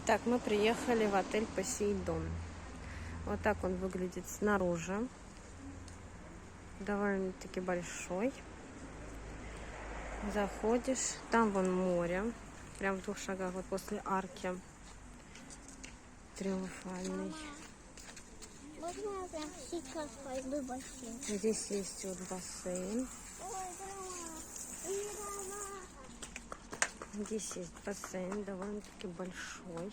Так, мы приехали в отель Посейдон. Вот так он выглядит снаружи. Довольно-таки большой. Заходишь, там вон море. Прям в 2 шагах вот после арки триумфальной. Можно я прям сейчас пойду в бассейн? Здесь есть вот бассейн. Здесь есть бассейн, довольно-таки большой.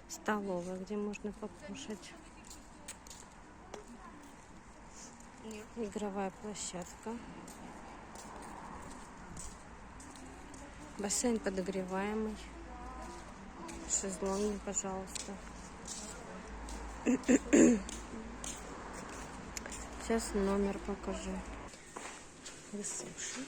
Столовая, где можно покушать. Игровая площадка. Бассейн подогреваемый. Шезлонги, пожалуйста. Сейчас номер покажу. Ресепшн.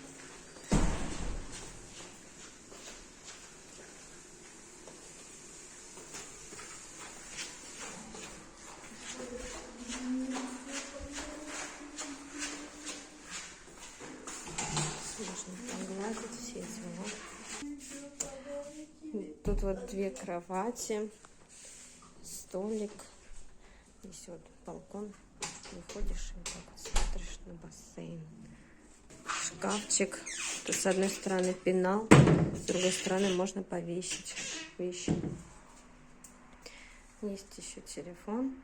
Можно погладить все дела. Тут вот 2 кровати, столик. Здесь вот балкон. Выходишь и так вот смотришь на бассейн. Шкафчик. Тут с одной стороны пенал, с другой стороны можно повесить вещи. Есть еще телефон.